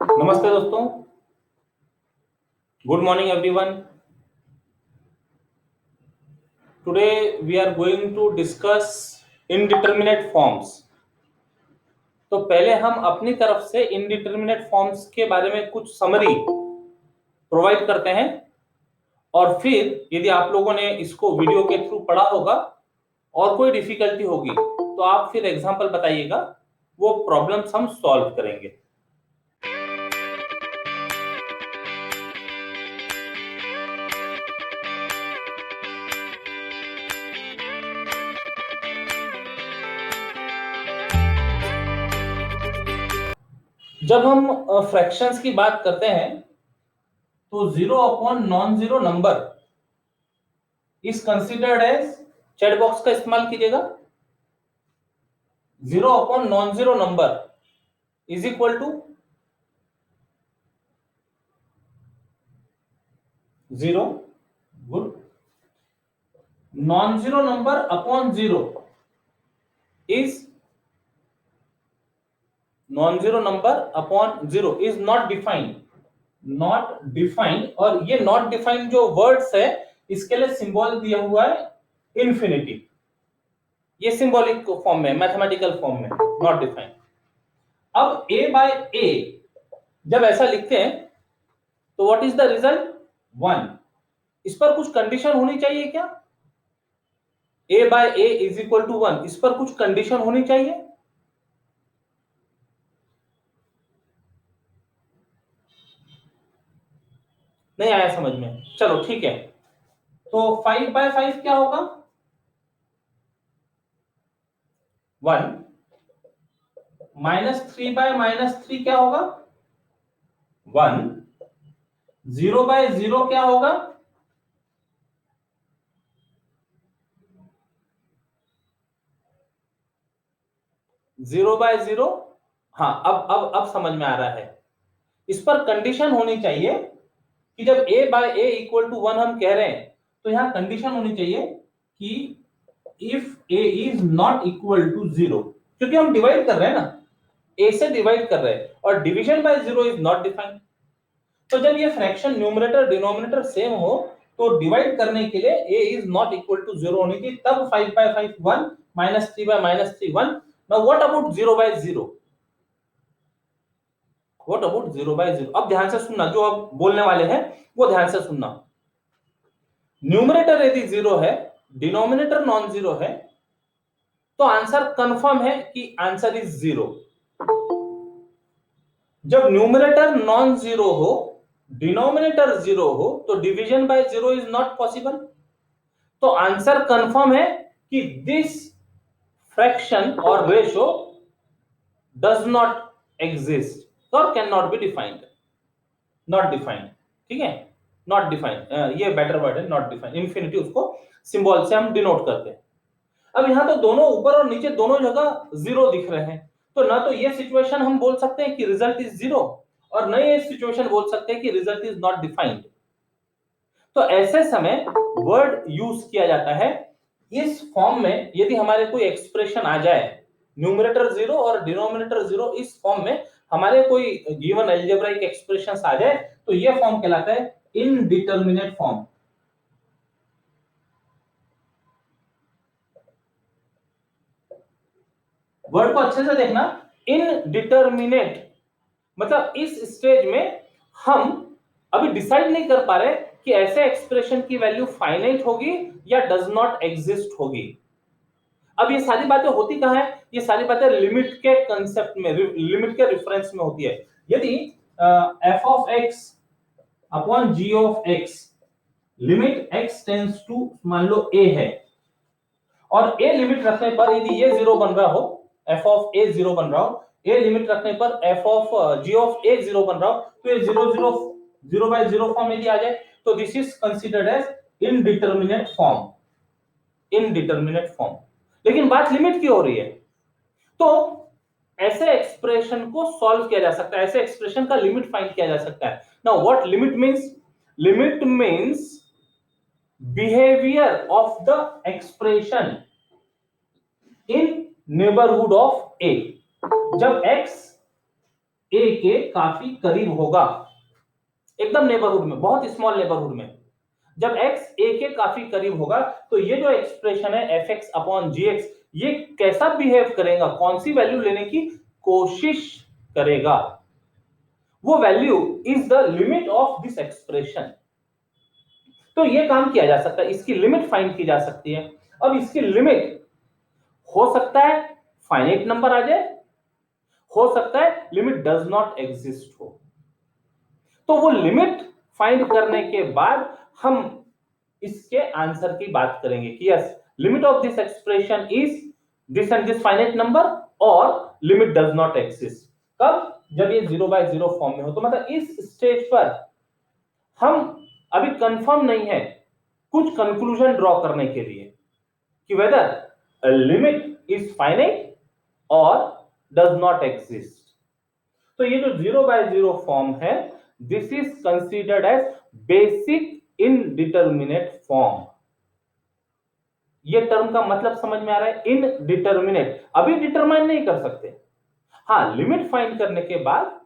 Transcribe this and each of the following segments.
नमस्ते दोस्तों, good morning everyone. Today we are going to discuss indeterminate forms. तो पहले हम अपनी तरफ से इनडिटरमिनेट फॉर्म्स के बारे में कुछ समरी प्रोवाइड करते हैं, और फिर यदि आप लोगों ने इसको वीडियो के थ्रू पढ़ा होगा और कोई डिफिकल्टी होगी तो आप फिर एग्जांपल बताइएगा, वो प्रॉब्लम्स हम सॉल्व करेंगे। जब हम फ्रैक्शंस की बात करते हैं तो zero upon non zero number is considered as, chat box का इस्तेमाल कीजिएगा, zero upon non zero number is equal to zero, good, non zero number upon zero is, non zero number upon zero is not defined, not defined. और ये not defined जो words है इसके लिए symbol दिया हुआ है इन्फिनिटी। ये सिंबॉलिक फॉर्म में, मैथमेटिकल फॉर्म में नॉट डिफाइंड। अब a बाय a जब ऐसा लिखते हैं तो व्हाट इज द रिजल्ट? 1। इस पर कुछ कंडीशन होनी चाहिए क्या? a by a is equal to 1, इस पर कुछ कंडीशन होनी चाहिए? नहीं आया समझ में? चलो ठीक है। तो 5 बाय 5 क्या होगा? 1। -3 बाय -3 क्या होगा? 1। 0 बाय 0 क्या होगा? 0 बाय 0। हाँ, अब समझ में आ रहा है। इस पर कंडीशन होनी चाहिए कि जब a by a equal to 1 हम कह रहे हैं तो यहां कंडीशन होनी चाहिए कि if a is not equal to 0, क्योंकि हम डिवाइड कर रहे हैं ना, a से डिवाइड कर रहे हैं और division bye 0 is not defined. तो जब ये फ्रैक्शन न्यूमरेटर डिनोमिनेटर सेम हो तो डिवाइड करने के लिए a is not equal to 0 होनी चाहिए, तब 5 by 5 1, -3 by -3 1। Now what about 0 by 0? What about 0 by 0? अब ध्यान से सुनना, जो अब बोलने वाले हैं वो ध्यान से सुनना। न्यूमरेटर यदि 0 है, डिनोमिनेटर नॉन जीरो है, तो आंसर कंफर्म है कि आंसर इज 0। जब न्यूमरेटर नॉन जीरो हो, डिनोमिनेटर 0 हो, तो division bye 0 is not possible. तो आंसर कंफर्म है कि दिस फ्रैक्शन और रेशो डज नॉट एग्जिस्ट और can not be defined. Not defined, ठीक है, नॉट डिफाइंड, ये बेटर वर्ड है, नॉट डिफाइंड। इंफिनिटी उसको सिंबल से हम डिनोट करते हैं। अब यहां तो दोनों ऊपर और नीचे दोनों जगह 0 दिख रहे हैं, तो ना तो ये सिचुएशन हम बोल सकते हैं कि रिजल्ट इज 0, और न ये सिचुएशन बोल सकते हैं कि रिजल्ट इज नॉट डिफाइंड। तो ऐसे समय वर्ड यूज किया जाता है इस फॉर्म में। यदि हमारे कोई एक्सप्रेशन आ जाए, न्यूमरेटर 0 और डिनोमिनेटर 0, इस फॉर्म में हमारे कोई गिवन अलजेब्राइक एक्सप्रेशंस आ जाए, तो ये फॉर्म कहलाता है इनडिटरमिनेट फॉर्म। वर्ड को अच्छे से देखना, इनडिटरमिनेट मतलब इस स्टेज में हम अभी डिसाइड नहीं कर पा रहे कि ऐसे एक्सप्रेशन की वैल्यू फाइनाइट होगी या डज नॉट एग्जिस्ट होगी। अब ये सारी बातें होती कहां है? ये सारी बातें लिमिट के कंसेप्ट में, लिमिट के रेफरेंस में होती है। यदि f of x upon g of x, limit x tends to मान लो ए है, और ए लिमिट रखने पर यदि ये 0 बन रहा हो, एफ ऑफ ए 0 बन रहा हो, ए लिमिट रखने पर एफ ऑफ जी ऑफ ए 0 बन रहा हो, तो ये 0 0 0 बाय 0 फॉर्म यदि आ जाए तो this is considered as indeterminate form. Indeterminate form. लेकिन बात लिमिट की हो रही है, तो ऐसे एक्सप्रेशन को सॉल्व किया जा सकता है, ऐसे एक्सप्रेशन का लिमिट फाइंड किया जा सकता है। Now what limit means? Limit means behaviour of the expression in neighbourhood of a. जब x ए के काफी करीब होगा, एकदम नेबरहुड में, बहुत स्मॉल नेबरहुड में। जब x a के काफी करीब होगा तो ये जो एक्सप्रेशन है fx अपॉन gx, ये कैसा बिहेव करेगा, कौन सी वैल्यू लेने की कोशिश करेगा, वो value is the limit of this expression. तो ये काम किया जा सकता है, इसकी लिमिट फाइंड की जा सकती है। अब इसकी लिमिट हो सकता है फाइनाइट नंबर आ जाए, हो सकता है लिमिट डज नॉट एग्जिस्ट हो। तो वो लिमिट फाइंड करने के बाद हम इसके आंसर की बात करेंगे कि yes, limit of this expression is this and this finite number, और लिमिट डज नॉट एग्जिस्ट। कब? जब ये 0/0 फॉर्म में हो। तो मतलब इस स्टेज पर हम अभी कंफर्म नहीं है कुछ कंक्लूजन ड्रॉ करने के लिए कि वेदर लिमिट इज फाइनाइट और डज नॉट एग्जिस्ट। तो ये जो 0/0 फॉर्म है, this is considered as basic indeterminate form. ये टर्म का मतलब समझ में आ रहा है? इनडिटरमिनेट, अभी डिटरमाइन नहीं कर सकते। हाँ, लिमिट फाइंड करने के बाद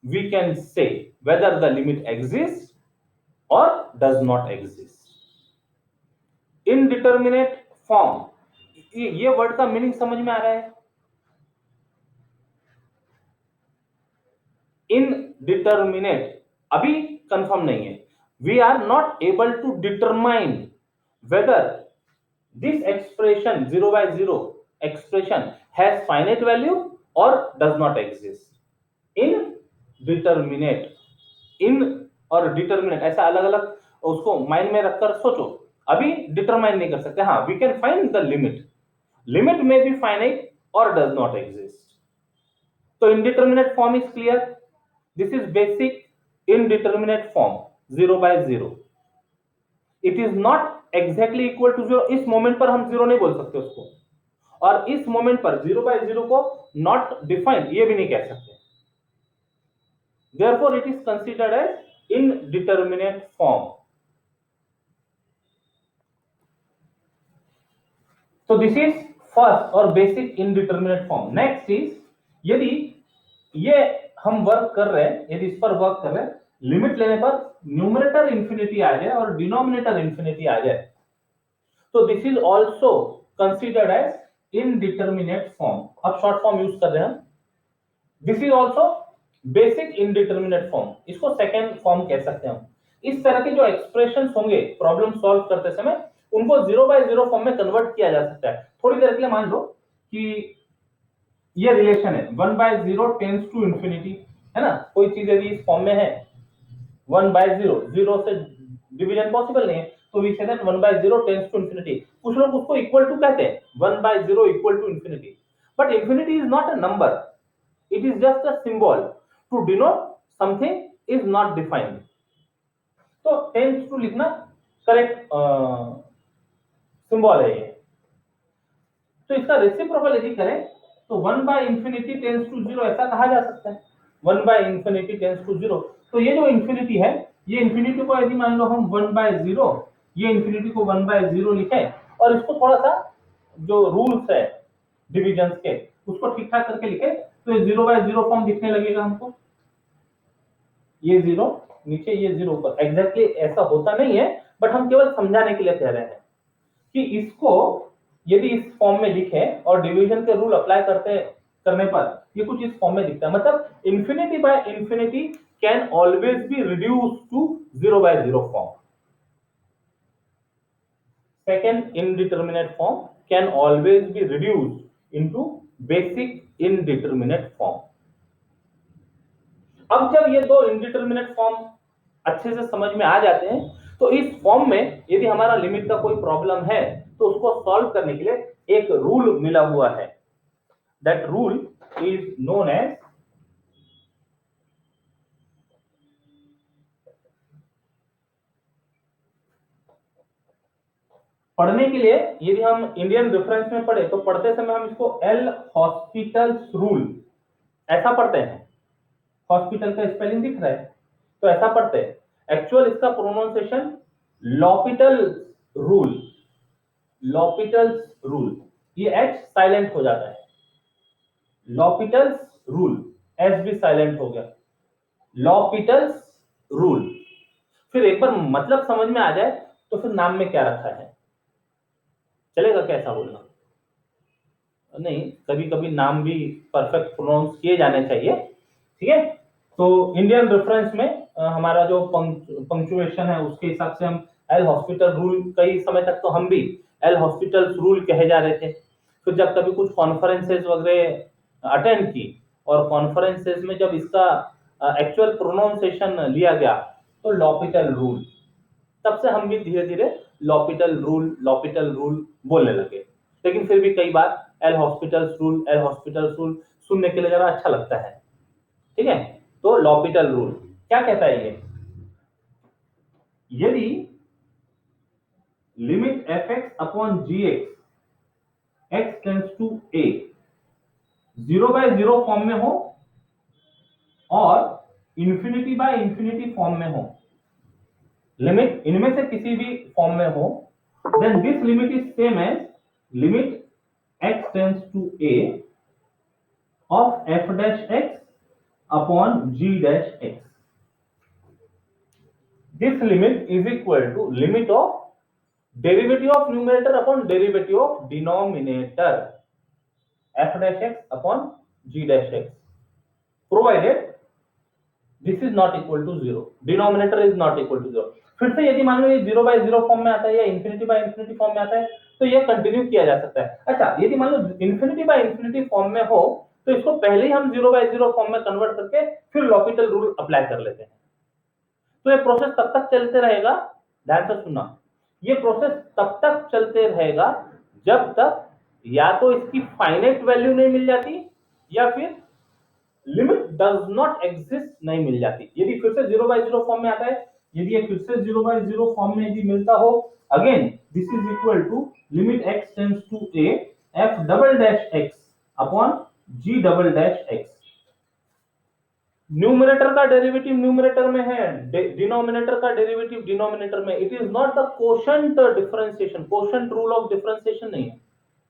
we can say whether the limit exist और does not exist. Indeterminate form, ये वर्ड का मीनिंग समझ में आ रहा है? इनडिटरमिनेट, अभी कंफर्म नहीं है। We are not able to determine whether this expression 0/0 expression has finite value और does not exist. Indeterminate, in और डिटरमिनेट ऐसा अलग अलग उसको माइंड में रखकर सोचो। अभी डिटरमाइन नहीं कर सकते। हाँ, we can find the limit, limit में बी फाइनाइट और डज नॉट एग्जिस्ट। तो indeterminate form is clear. This is basic indeterminate form 0/0। It is not exactly equal to 0। इस मोमेंट पर हम 0 नहीं बोल सकते उसको, और इस मोमेंट पर 0/0 को नॉट डिफाइंड ये भी नहीं कह सकते। therefore it is considered as indeterminate form. So this is first or basic indeterminate form. Next is, यदि ये हम वर्क कर रहे हैं, यदि इस पर वर्क कर रहे हैं, लिमिट लेने पर न्यूमरेटर इंफिनिटी आ जाए और डिनोमिनेटर इंफिनिटी आ जाए, तो this is also considered as indeterminate form. अब शॉर्ट फॉर्म यूज कर रहे हैं हम। This is also basic indeterminate form, इसको सेकेंड फॉर्म कह सकते हैं हम। इस तरह के जो एक्सप्रेशन होंगे प्रॉब्लम सॉल्व करते समय, उनको 0/0 फॉर्म में कन्वर्ट किया जा सकता है। थोड़ी देर के लिए मान लो कि ये रिलेशन है 1/0 टेंड्स टू इंफिनिटी, है ना? कोई चीज यदि इस फॉर्म में है 1/0, 0 से डिवीजन पॉसिबल नहीं है, तो we say that 1/0 tends to infinity. कुछ लोग उसको इक्वल टू कहते हैं, 1/0 equal to infinity. But infinity is not a number, it is just a symbol to denote something is not defined. तो tends to लिखना करेक्ट सिंबल है ये। तो इसका रेसिप्रोकल यदि करें तो 1/infinity टेंड्स टू 0 ऐसा कहा जा सकता है। 1/infinity tends to 0। तो ये जो इंफिनिटी है, ये इंफिनिटी को यदि मान लो हम 1/0, ये इंफिनिटी को 1/0 लिखें और इसको थोड़ा सा जो रूल्स है डिविजन्स के उसको ठीक ठाक करके लिखे, तो ये 0/0 फॉर्म दिखने लगेगा हमको। ये 0 नीचे, ये 0 ऊपर। एग्जैक्टली ऐसा होता नहीं है, बट हम केवल समझाने के लिए कह रहे हैं कि इसको यदि इस फॉर्म में लिखे और डिवीजन के रूल अप्लाई करने पर ये कुछ इस फॉर्म में दिखता है। मतलब infinity by infinity can always be reduce to 0/0 form. Second indeterminate form can always be reduced into basic indeterminate form. अब जब ये दो इंडिटरमिनेट फॉर्म अच्छे से समझ में आ जाते हैं, तो इस फॉर्म में यदि हमारा लिमिट का कोई प्रॉब्लम है तो उसको सॉल्व करने के लिए एक रूल मिला हुआ है। That rule is known as पढ़ने के लिए, यदि हम इंडियन रेफरेंस में पढ़े तो पढ़ते समय हम इसको एल हॉस्पिटल्स रूल ऐसा पढ़ते हैं। हॉस्पिटल का स्पेलिंग दिख रहा है, तो ऐसा पढ़ते हैं। एक्चुअल इसका प्रोनाउंसिएशन लॉपिटल रूल, लॉपिटल्स रूल, ये एच साइलेंट हो जाता है। लॉपिटल्स रूल, एस भी साइलेंट हो गया। लॉपिटल्स रूल। फिर एक बार मतलब समझ में आ जाए तो फिर नाम में क्या रखा है चलेगा, कैसा बोलना नहीं, कभी कभी नाम भी परफेक्ट प्रोनाउंस किए जाने चाहिए, ठीक है। तो इंडियन रेफरेंस में हमारा जो पंक्चुएशन है उसके हिसाब से हम एल हॉस्पिटल रूल, कई समय तक तो हम भी एल हॉस्पिटल रूल कहे जा रहे थे। फिर जब कभी कुछ कॉन्फ्रेंसेस वगैरह अटेंड की और कॉन्फ्रेंसेस में जब इसका एक्चुअल प्रोनाउंसिएशन लिया गया तो लॉपिटल रूल, तब से हम भी धीरे धीरे लॉपिटल रूल बोलने लगे। लेकिन फिर भी कई बार एल हॉस्पिटल रूल सुनने के लिए जरा अच्छा लगता है, ठीक है। तो लॉपिटल रूल क्या कहता है ये, यदि limit f x upon g x x tends to a 0/0 form में हो और इंफिनिटी बाय इंफिनिटी फॉर्म में हो, लिमिट इनमें से किसी भी फॉर्म में हो, then this limit is same as limit x tends to a of f dash x upon g dash x. This limit is equal to limit of derivative of numerator upon derivative of denominator f dash x upon g dash x, provided this is not equal to 0, denominator is not equal to 0. फिर से यदि मान लो ये 0/0 form में आता है या infinity by infinity form में आता है तो ये कंटिन्यू किया जा सकता है। अच्छा, यदि मान लो इंफिनिटी बाय इंफिनिटी फॉर्म में हो तो इसको पहले ही हम 0/0 फॉर्म में कन्वर्ट करके फिर लॉपिटल रूल अप्लाई कर लेते हैं। तो ये प्रोसेस तब तक चलते रहेगा, ध्यान से सुनना, ये प्रोसेस तब तक चलते रहेगा जब तक या तो इसकी फाइनाइट वैल्यू नहीं मिल जाती या फिर लिमिट डज नॉट एग्जिस्ट नहीं मिल जाती। यदि फिर से 0/0 फॉर्म में आता है, यदि ये फिर से 0/0 फॉर्म में यदि मिलता हो, again this is equal to limit x tends to a f double dash x upon g double dash x। Numerator का डेरिवेटिव न्यूमरेटर में है, डिनोमिनेटर का डेरिवेटिव डिनोमिनेटर में। It is not the quotient differentiation, quotient rule of differentiation नहीं है।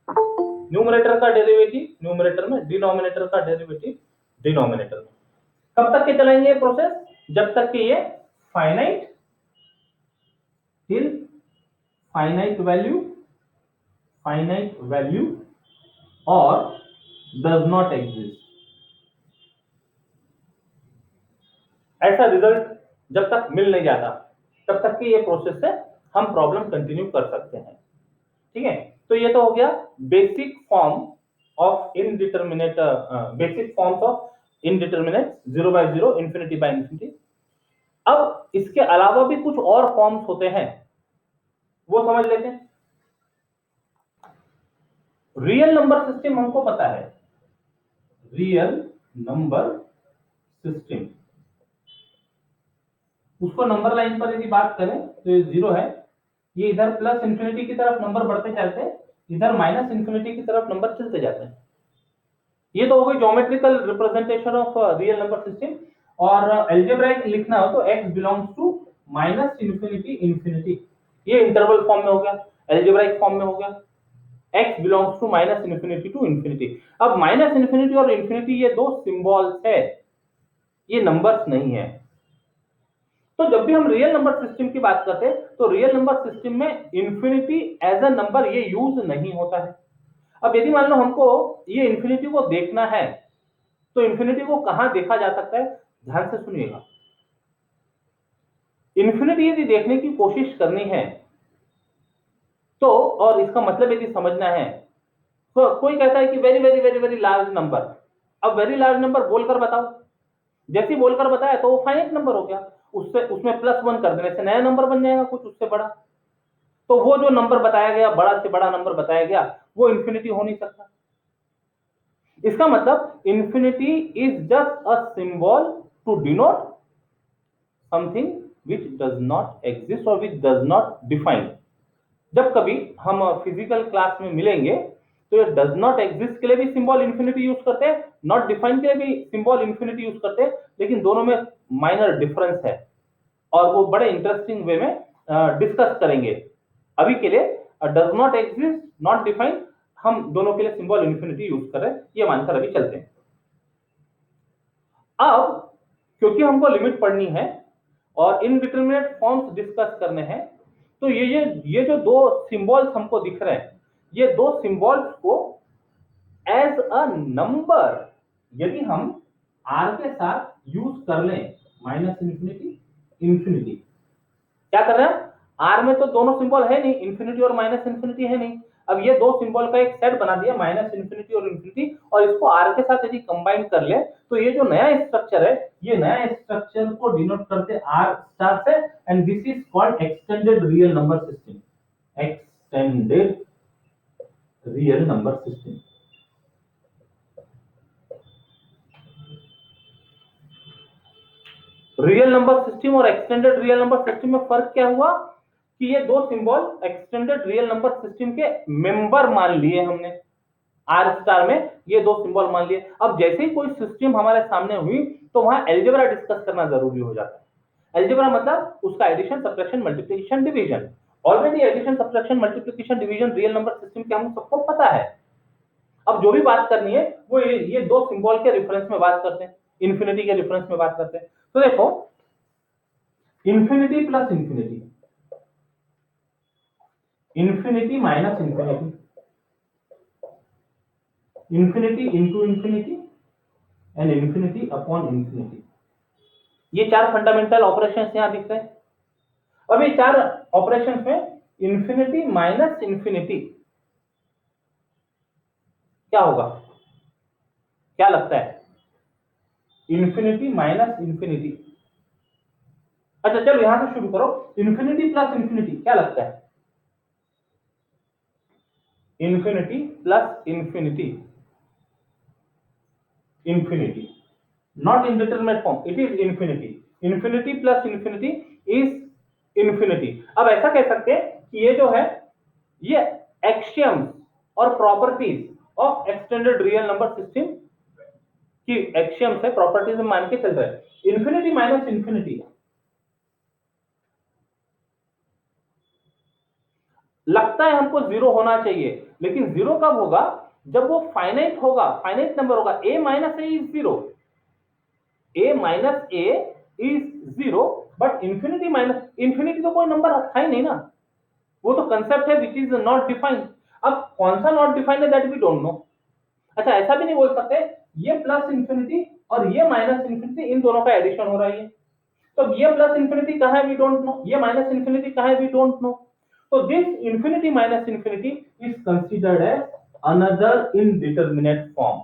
Numerator का derivative numerator में, denominator का डेरिवेटिव डिनोमिनेटर में। कब तक के चलाएंगे ये प्रोसेस, जब तक कि ये फाइनाइट टिल फाइनाइट वैल्यू और डज नॉट एग्जिस्ट। ऐसा रिजल्ट जब तक मिल नहीं जाता तब तक के ये प्रोसेस से हम प्रॉब्लम कंटिन्यू कर सकते हैं, ठीक है। तो ये तो हो गया basic form of indeterminate, basic forms of indeterminate 0/0 infinity by infinity. अब इसके अलावा भी कुछ और फॉर्म्स होते हैं, वो समझ लेते हैं। रियल नंबर सिस्टम हमको पता है, रियल नंबर सिस्टम, उसको नंबर लाइन पर यदि बात करें तो ये 0 है, ये इधर प्लस इंफिनिटी की तरफ नंबर बढ़ते चलते, इधर माइनस इंफिनिटी की तरफ नंबर चलते जाते हैं। ये तो हो गई geometrical representation of real number system. और अलजेब्राइक लिखना हो तो x belongs to minus infinity infinity, ये इंटरवल फॉर्म में हो गया, अलजेब्राइक फॉर्म में हो गया x belongs to minus infinity to infinity. अब माइनस इंफिनिटी और इंफिनिटी ये दो सिंबल्स है, ये नंबर्स नहीं है। तो जब भी हम रियल नंबर सिस्टम की बात करते हैं तो रियल नंबर सिस्टम में इंफिनिटी एज अ नंबर ये यूज नहीं होता है। अब यदि मान लो हमको ये इंफिनिटी को देखना है तो इंफिनिटी को कहां देखा जा सकता है, ध्यान से सुनिएगा। इंफिनिटी यदि देखने की कोशिश करनी है तो, और इसका मतलब यदि समझना है तो कोई कहता है कि very very very very large number. अब वेरी लार्ज नंबर बोलकर बताओ, जैसे बोलकर बताया तो वो फाइनाइट नंबर हो गया, उससे उसमें +1 कर देने से नया नंबर बन जाएगा कुछ उससे बड़ा। तो वो जो नंबर बताया गया, बड़ा से बड़ा नंबर बताया गया, वो इंफिनिटी हो नहीं सकता। इसका मतलब infinity is just a symbol to denote something which does not exist or which does not define। जब कभी हम फिजिकल क्लास में मिलेंगे तो ये डज नॉट एग्जिस्ट के लिए भी सिंबल इंफिनिटी यूज करते हैं, नॉट डिफाइन के लिए भी सिंबल इंफिनिटी यूज करते हैं, लेकिन दोनों में माइनर डिफरेंस है और वो बड़े इंटरेस्टिंग वे में डिस्कस करेंगे। अभी के लिए does not exist, not define, हम दोनों के लिए सिंबल इंफिनिटी यूज कर रहे हैं, ये मानकर अभी चलते हैं। अब क्योंकि हमको लिमिट पढ़नी है और इनडिटरमिनेट फॉर्म्स डिस्कस करने हैं, तो ये जो दो सिंबल्स हमको दिख रहे हैं, ये दो सिंबल्स को एज अ नंबर यदि हम आर के साथ यूज कर लें, माइनस इंफिनिटी इंफिनिटी, क्या कर रहे हैं, आर में तो दोनों सिंबल है नहीं, इंफिनिटी और माइनस इंफिनिटी है नहीं, अब ये दो सिंबल का एक सेट बना दिया माइनस इंफिनिटी और इंफिनिटी, और इसको आर के साथ यदि कंबाइन कर ले तो ये जो नया स्ट्रक्चर है, ये नया स्ट्रक्चर को डिनोट करते आर स्टार से, and this is called extended real number system, extended real number system. Real number system और एक्सटेंडेड रियल नंबर सिस्टम में फर्क क्या हुआ कि ये दो symbol extended real number system के मेंबर मान लिए हमने, आर स्टार में ये दो सिंबल मान लिए। अब जैसे ही कोई सिस्टम हमारे सामने हुई तो वहां एल्जेब्रा डिस्कस करना जरूरी हो जाता है। एल्जेब्रा मतलब उसका addition subtraction multiplication division, already addition subtraction multiplication division real number system के हम सबको पता है। अब जो भी बात करनी है वो ये दो सिंबल के रेफरेंस में बात करते हैं, इंफिनिटी के रेफरेंस में बात करते हैं। तो देखो, infinity plus infinity, infinity minus infinity, infinity into infinity and infinity upon infinity, ये चार फंडामेंटल ऑपरेशंस यहां दिख रहे हैं। अब ये चार ऑपरेशंस में इंफिनिटी माइनस इंफिनिटी क्या होगा, क्या लगता है, इंफिनिटी माइनस इंफिनिटी, अच्छा चलो यहां से शुरू करो, इंफिनिटी प्लस इंफिनिटी क्या लगता है, infinity plus infinity, infinity not indeterminate form, it is infinity, infinity plus infinity is infinity। अब ऐसा कह सकते हैं कि ये जो है ये एक्सियम्स और properties of extended real number system की एक्सियम्स है, प्रॉपर्टीज में मान के चल रहे हैं। इंफिनिटी माइनस इंफिनिटी लगता है हमको जीरो होना चाहिए, लेकिन जीरो कब होगा, जब वो फाइनाइट होगा, फाइनाइट नंबर होगा, a minus A is zero, a minus A is zero, but infinity minus infinity तो कोई नंबर था ही नहीं ना, वो तो कंसेप्ट है विच इज नॉट डिफाइंड। अब कौन सा नॉट डिफाइंड है दैट वी डोंट नो। अच्छा ऐसा भी नहीं बोल सकते ये प्लस इंफिनिटी और ये माइनस इंफिनिटी इन दोनों का एडिशन हो रहा है, तो ये प्लस इंफिनिटी कहां है वी डोंट नो, ये माइनस इंफिनिटी कहां है वी डोंट नो। तो this infinity minus infinity is considered as another indeterminate form,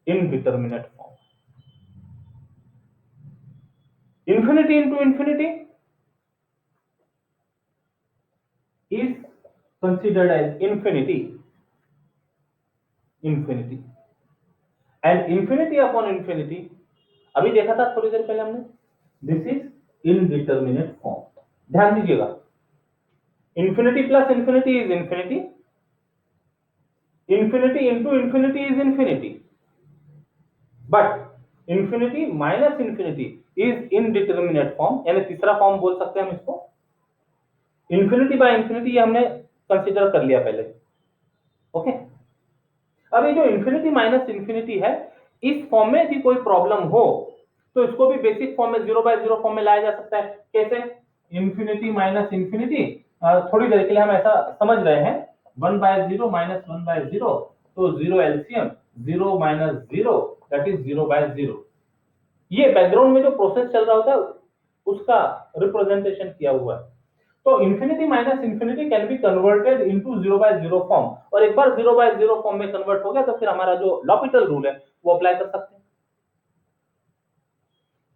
indeterminate form. infinity into infinity is considered as infinity, infinity, and infinity upon infinity अभी देखा था थोड़ी देर पहले हमने, दिस इज इनडिटरमिनेट फॉर्म। ध्यान दीजिएगा, infinity plus infinity is infinity, infinity into infinity is infinity, but infinity minus infinity is indeterminate form, यानी तीसरा फॉर्म बोल सकते हैं हम इसको। इंफिनिटी बाय इंफिनिटी ये हमने कंसीडर कर लिया पहले, ओके। अब ये जो इंफिनिटी माइनस इंफिनिटी है, इस फॉर्म में यदि कोई प्रॉब्लम हो तो इसको भी बेसिक फॉर्म में जीरो बाय जीरो फॉर्म में लाया जा सकता है। कैसे, इंफिनिटी माइनस इंफिनिटी, थोड़ी देर के लिए हम ऐसा समझ रहे हैं, 1/0 माइनस 1/0, तो zero LCM, 0 minus 0 that is 0/0। ये बैकग्राउंड में जो प्रोसेस चल रहा होता है उसका रिप्रेजेंटेशन किया हुआ है। तो infinity minus infinity can be converted into 0/0 form, और एक बार 0/0 फॉर्म में कन्वर्ट हो गया तो फिर हमारा जो लॉपिटल रूल है वो अप्लाई कर सकते हैं।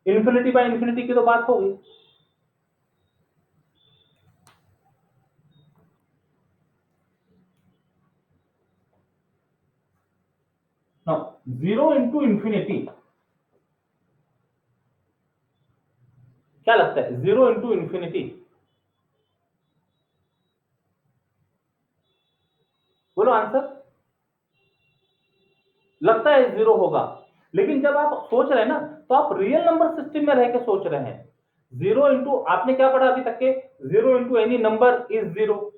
इंफिनिटी बाय इंफिनिटी की तो बात हो गई। नाउ 0 इंटू इंफिनिटी क्या लगता है, 0 इंटू इंफिनिटी, बोलो आंसर। लगता है जीरो होगा, लेकिन जब आप सोच रहे हैं ना तो आप रियल नंबर सिस्टम में रह के सोच रहे हैं। जीरो इंटू, आपने क्या पढ़ा अभी तक के, zero into any number is zero,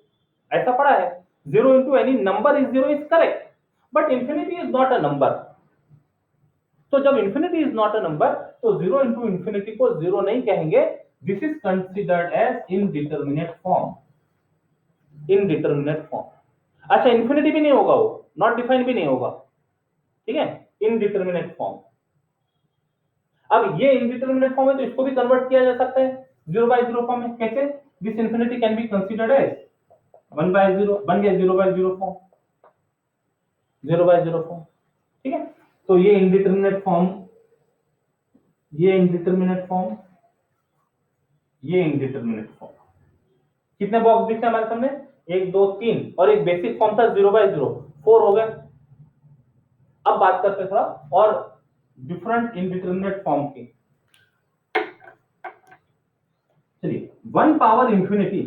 ऐसा पढ़ा है। Zero into any number is zero is correct, but infinity is not a number. तो जब infinity is not a number तो 0 इंटू इंफिनिटी को 0 नहीं कहेंगे, this is considered as indeterminate form, indeterminate form. अच्छा इंफिनिटी भी नहीं होगा, वो नॉट डिफाइंड भी नहीं होगा, ठीक है, इनडिटरमिनेट फॉर्म। अब ये इनडिटरमिनेट फॉर्म है तो इसको भी कन्वर्ट किया जा सकता है 0/0 फॉर्म में। कैसे? This infinity can be considered as 1/0, बन गया 0/0 फॉर्म, 0/0 फॉर्म, ठीक है। तो ये इनडिटरमिनेट फॉर्म, ये इनडिटरमिनेट फॉर्म, ये इनडिटरमिनेट फॉर्म। कितने बॉक्स दिखते हैं हमारे सामने? 1 2 3, और एक बेसिक फॉर्म था 0/0, 4 हो गए। अब बात करते हैं थोड़ा और डिफरेंट इनडिटरमिनेट फॉर्म की। चलिए 1 पावर इंफिनिटी,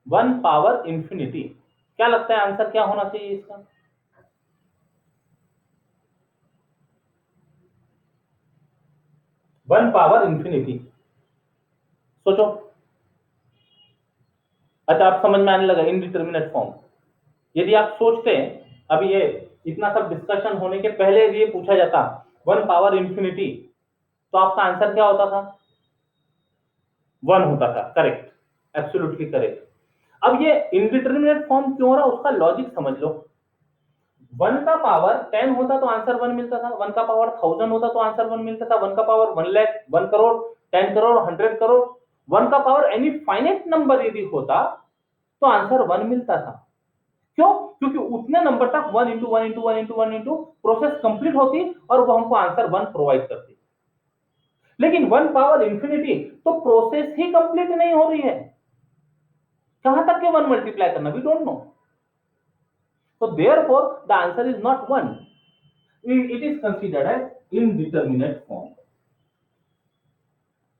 1 पावर इंफिनिटी, क्या लगता है आंसर क्या होना चाहिए इसका? वन पावर इंफिनिटी, सोचो। अच्छा आप समझ में आने लगा इनडिटरमिनेट फॉर्म। यदि आप सोचते हैं, अभी ये इतना सब डिस्कशन होने के पहले यदि ये पूछा जाता 1 पावर इंफिनिटी, तो आपका आंसर क्या होता था? 1 होता था, करेक्ट, एब्सोल्युटली करेक्ट। अब ये इनडिटरमिनेट फॉर्म क्यों हो रहा, उसका लॉजिक समझ लो। 1 का पावर 10 होता तो आंसर 1 मिलता था, 1 का पावर 1000 होता तो आंसर 1 मिलता था, 1 का पावर 1 लाख, 1 करोड़, 10 करोड़, 100 करोड़, 1 का पावर एनी फाइनाइट नंबर यदि होता तो आंसर 1 मिलता था। क्यों? क्योंकि उतने नंबर तक 1 into 1 into 1 into 1 into process complete होती और वो हमको आंसर 1 प्रोवाइड करती। लेकिन 1 पावर इंफिनिटी तो प्रोसेस ही कंप्लीट नहीं हो रही है, कहां तक के 1 मल्टीप्लाई करना, we don't know. So therefore the answer is not 1. It is considered as indeterminate form.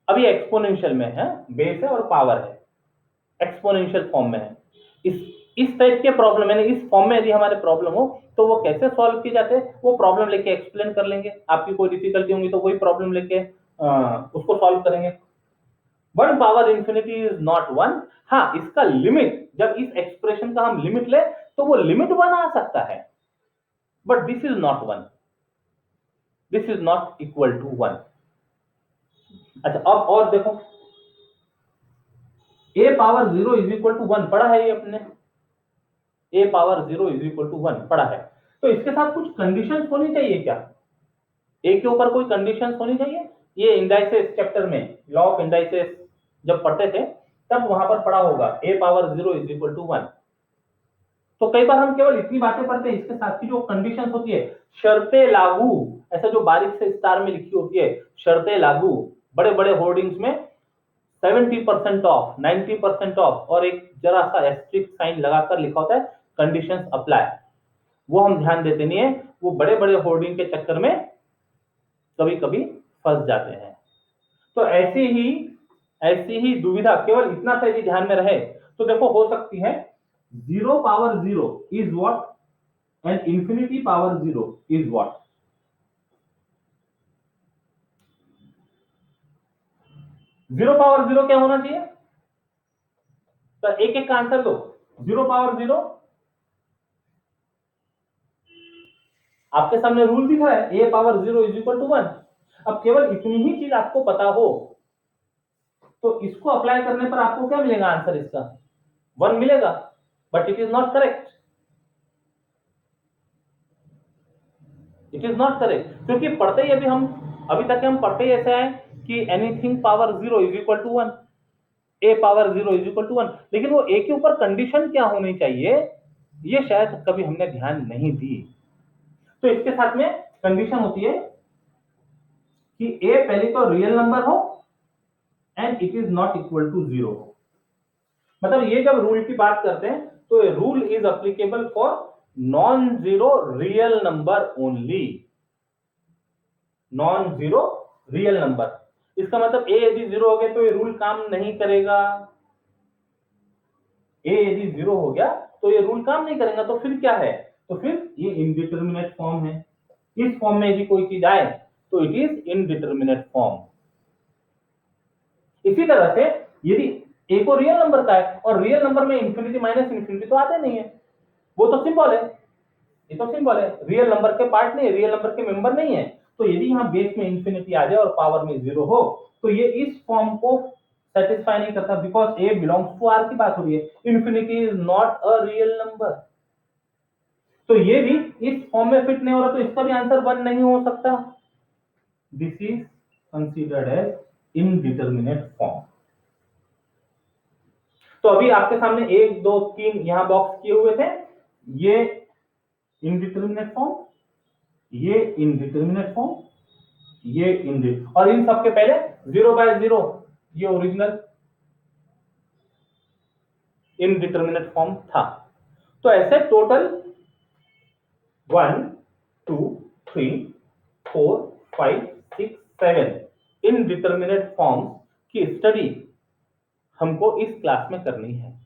अभी एक्सपोनेंशियल में है, बेस है और पावर है, एक्सपोनेंशियल फॉर्म में है। इस टाइप के प्रॉब्लम है, इस फॉर्म में यदि हमारे प्रॉब्लम हो तो वो कैसे सॉल्व किए जाते हैं वो प्रॉब्लम लेके एक्सप्लेन कर लेंगे। आपकी कोई डिफिकल्टी होगी तो वही प्रॉब्लम लेके उसको सॉल्व करेंगे। 1 पावर इंफिनिटी इज नॉट 1। हाँ इसका लिमिट, जब इस एक्सप्रेशन का हम लिमिट ले तो वो लिमिट 1 आ सकता है, but this is not 1, this is not equal to 1। अच्छा अब और देखो, a power 0 is equal to 1 पढ़ा है ये अपने, a power 0 is equal to 1 पढ़ा है। तो इसके साथ कुछ कंडीशंस होनी चाहिए क्या? a के ऊपर कोई कंडीशंस होनी चाहिए? ये इंडाइसेस चैप्टर में, लॉ ऑफ इंडाइसेस जब पढ़ते थे तब वहां पर पढ़ा होगा a power 0 is equal to 1। तो कई बार हम केवल इतनी बातें पढ़ते हैं, इसके साथ की जो कंडीशंस होती है, शर्तें लागू, ऐसा जो बारीक से स्टार में लिखी होती है, शर्तें लागू, बड़े बड़े होर्डिंग्स में 70% ऑफ, 90% ऑफ और एक जरा सा एस्ट्रिक साइन लगाकर लिखा होता है कंडीशंस अप्लाई, वो हम ध्यान देते नहीं है, वो बड़े बड़े होर्डिंग के चक्कर में कभी कभी फंस जाते हैं। तो ऐसी ही दुविधा केवल इतना सा यदि ध्यान में रहे तो देखो हो सकती है 0 power 0 is what and infinity power 0 is what. 0 power 0 क्या होना चाहिए? तो एक एक का आंसर दो। 0 पावर 0, आपके सामने रूल दिख रहा है a power 0 is equal to 1। अब केवल इतनी ही चीज आपको पता हो तो इसको अप्लाई करने पर आपको क्या मिलेगा आंसर, इसका 1 मिलेगा, but it is not correct, it is not correct. क्योंकि पढ़ते ही अभी तक हम पढ़ते ही ऐसे हैं कि anything power 0 is equal to 1, a power 0 is equal to 1, लेकिन वो a के ऊपर कंडीशन क्या होनी चाहिए ये शायद कभी हमने ध्यान नहीं दी। तो इसके साथ में कंडीशन होती है कि a पहले तो रियल नंबर हो and it is not equal to 0 हो। मतलब ये जब रूल की बात करते हैं तो rule is applicable for non zero real number only, non zero real number. इसका मतलब a यदि 0 हो गया तो ये रूल काम नहीं करेगा, a यदि 0 हो गया तो ये रूल काम नहीं करेगा, तो फिर क्या है? तो फिर ये इनडिटरमिनेट फॉर्म है। इस फॉर्म में यदि कोई चीज आए तो इट इज इनडिटरमिनेट फॉर्म। इसी तरह से यदि a को रियल नंबर का है और रियल नंबर में इंफिनिटी माइनस इंफिनिटी तो आते नहीं है, वो तो सिंपल है, ये तो सिंपल है, रियल नंबर के पार्ट नहीं है, रियल नंबर के मेंबर नहीं है। तो यदि यहाँ बेस में इंफिनिटी आ जाए और पावर में 0 हो तो ये इस फॉर्म को सेटिस्फाई नहीं करता, because a belongs to R की बात हो रही है, infinity is not a real number. तो ये भी इस फॉर्म में फिट नहीं हो रहा, तो इसका भी आंसर 1 नहीं हो सकता। This is considered as indeterminate form. तो अभी आपके सामने 1 2 3 यहां बॉक्स किए हुए थे, ये इनडिटरमिनेट फॉर्म, ये इनडिटरमिनेट फॉर्म, ये इनडिट, और इन सबके पहले 0/0 ये ओरिजिनल इनडिटरमिनेट फॉर्म था। तो ऐसे टोटल 1 2 3 4 5 6 7 इनडिटरमिनेट फॉर्म की स्टडी हमको इस क्लास में करनी है।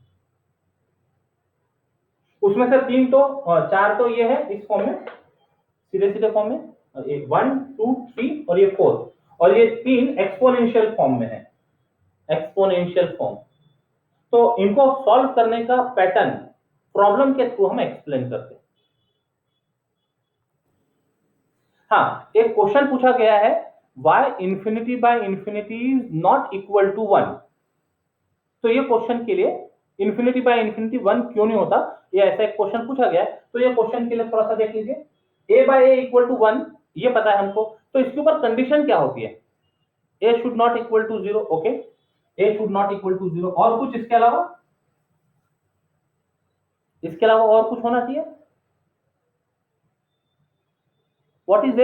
उसमें से 3 तो 4 तो ये है इस फॉर्म में, सीधे सीधे फॉर्म में, 1 2 3 और ये 4, और ये 3 एक्सपोनेंशियल फॉर्म में है, एक्सपोनेंशियल फॉर्म। तो इनको सॉल्व करने का पैटर्न प्रॉब्लम के थ्रू हम एक्सप्लेन करते हैं। हाँ, एक क्वेश्चन पूछा गया है, why infinity by infinity is not equal to 1। तो ये क्वेश्चन के लिए इंफिनिटी बाय इंफिनिटी 1 क्यों नहीं होता, ये ऐसा एक क्वेश्चन पूछा गया है। तो ये क्वेश्चन के लिए थोड़ा सा देख लीजिए, a by a equal to 1 ये पता है हमको, तो इसके ऊपर कंडीशन क्या होती है, a should not equal to 0। Okay, a should not equal to 0, और कुछ इसके अलावा, इसके अलावा और कुछ होना चाहिए। What is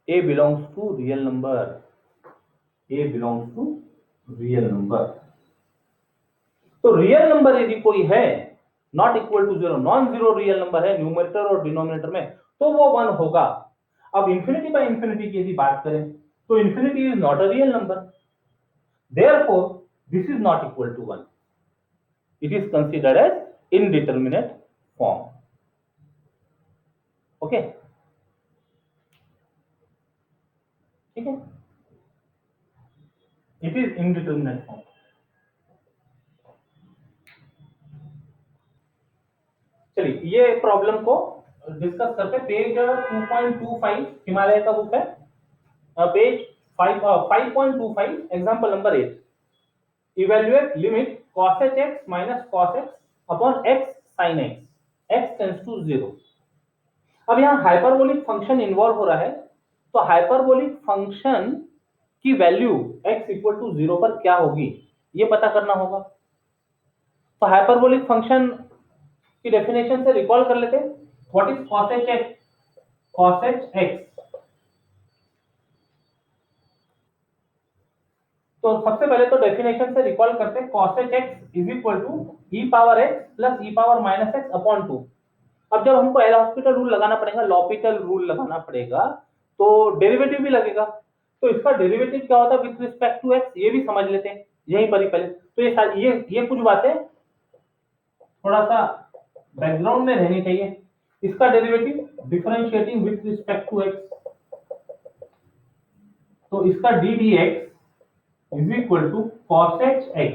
a belongs to real number, a belongs to real number। तो रियल नंबर यदि कोई है not equal to 0, non zero real number है न्यूमरेटर और डिनोमिनेटर में, तो वो 1 होगा। अब इंफिनिटी बाय इंफिनिटी की यदि बात करें तो infinity is not a real number, therefore this is not equal to 1, it is considered as indeterminate form. Okay, ठीक है, इट इज इनडिटरमिनेट फॉर्म। चलिए ये प्रॉब्लम को डिस्कस करते हैं। पेज 2.25 हिमालय का बुक है, page 5.25 example number 8, evaluate limit cos x minus cos x upon x sin x, x tends to 0। अब यहाँ हाइपरबोलिक फंक्शन इन्वॉल्व हो रहा है, तो हाइपरबोलिक फंक्शन की वैल्यू x इक्वल टू 0 पर क्या होगी ये पता करना होगा। तो हाइपरबोलिक फंक्शन की डेफिनेशन से रिकॉल कर लेते हैं, what is cos h x, cos h x। तो सबसे पहले तो डेफिनेशन से रिकॉल करते हैं, cos h x is equal to e power x plus e power minus x upon 2। अब जब हमको एल हॉस्पिटल रूल लगाना पड़ेगा, लॉपिटल रूल लगाना पड़ेगा, तो डेरिवेटिव भी लगेगा। तो इसका डेरिवेटिव क्या होता है विद रिस्पेक्ट टू x, ये भी समझ लेते हैं यहीं पर ही पहले। तो ये कुछ बातें थोड़ा सा बैकग्राउंड में रहनी चाहिए। इसका derivative differentiating with respect to x, तो इसका d d x is equal to cos h x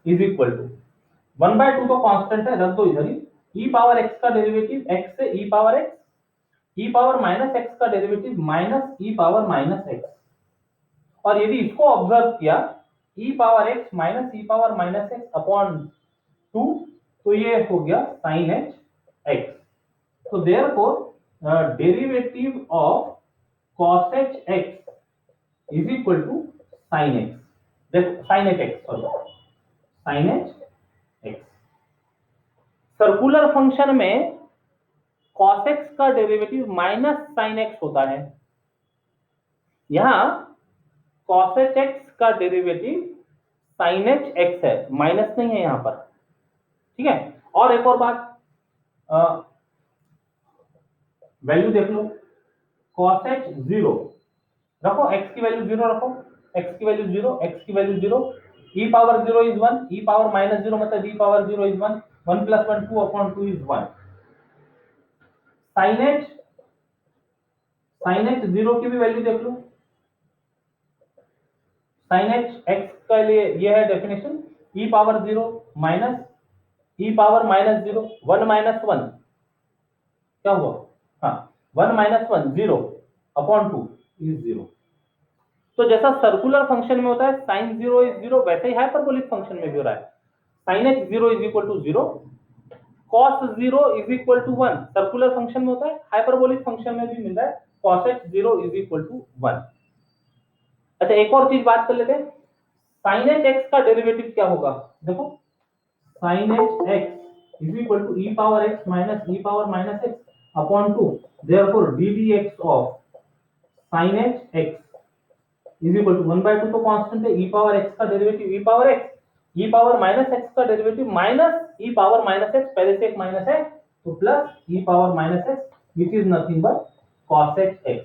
is equal to 1/2 तो कांस्टेंट है, रख दो इधर ही, e पावर x का डेरिवेटिव x से e power x, e power minus x का derivative minus e power minus x, और यदि इसको ऑब्जर्व किया e power x minus e power minus x upon 2, तो ये हो गया sin h x। तो therefore derivative of cos h x is equal to sin x, देखो sin h x, sorry sin h x। Circular function में cos x का derivative minus sin x होता है, यहां cos h x का derivative sin h x है, minus नहीं है यहां पर, ठीक है। और एक और बात, वैल्यू देख लो, cos h 0 रखो, x की वैल्यू 0 रखो, x की वैल्यू 0, x की value 0, e power 0 is 1, e power minus 0 मतलब e power 0 is 1, 1 plus 1 2 upon 2 is 1। sin h 0 की भी वैल्यू देख लो, sin h x का लिए ये है डेफिनेशन, e पावर 0 माइनस ई पावर माइनस जीरो, 1 माइनस 1 क्या हुआ, हाँ 1 माइनस 1 0 अपॉन 2 इज 0। तो जैसा सर्कुलर फंक्शन में होता है साइन 0 इज 0, वैसे ही हाइपरबोलिक फंक्शन में भी हो रहा है। Sine x 0 is equal to 0, cos 0 is equal to 1, circular function में होता है, हाइपरबोलिक फंक्शन में भी मिल रहा है cos x 0 is equal to 1। अच्छा एक और चीज बात कर लेते हैं, sin x का डेरिवेटिव क्या होगा, देखो sin x is equal to e power x minus e power minus x upon 2, therefore ddx of sin x is equal to 1/2 तो कांस्टेंट है, e पावर x का derivative e power x, e power minus x का derivative minus e power minus x, पहले से एक minus है तो plus e power minus x which is nothing but cos x।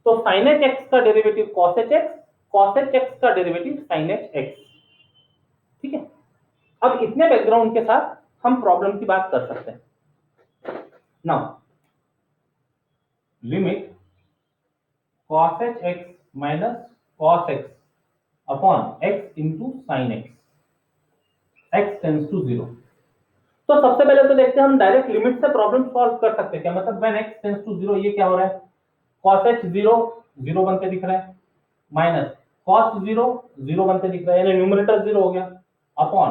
तो sin x का derivative cos x का derivative sin x। ठीक है, अब इतने बैकग्राउंड के साथ हम प्रॉब्लम की बात कर सकते हैं। Now limit cos x minus cos x upon x into sine x tends to 0। तो सबसे पहले तो देखते हैं हम डायरेक्ट लिमिट से प्रॉब्लम सॉल्व कर सकते हैं क्या, मतलब व्हेन x टेंड्स टू 0 ये क्या हो रहा है, cos x 0 0 बनते दिख रहा है, माइनस cos 0 0 बनते दिख रहा है, यानी न्यूमरेटर 0 हो गया, अपॉन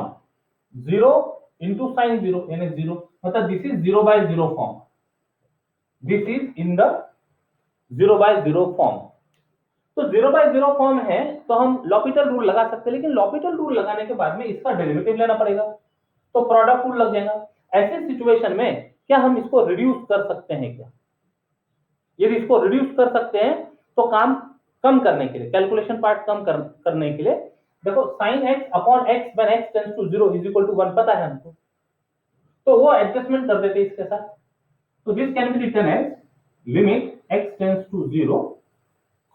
0 इंटू साइन 0 यानी 0, मतलब this is 0/0 form, this is in the 0/0 form. तो 0/0 फॉर्म है तो हम लॉपिटल रूल लगा सकते हैं, लेकिन लॉपिटल रूल लगाने के बाद में इसका डेरिवेटिव लेना पड़ेगा, तो प्रोडक्ट रूल लग जाएगा। ऐसे सिचुएशन में क्या हम इसको रिड्यूस कर सकते हैं क्या, यदि इसको रिड्यूस कर सकते हैं तो काम कम करने के लिए, कैलकुलेशन पार्ट कम करने के लिए, देखो sin x upon x when x tends to 0 is equal to 1 पता है हमको, तो वो एडजस्टमेंट कर देते हैं इसके साथ। तो this can be written as limit x tends to 0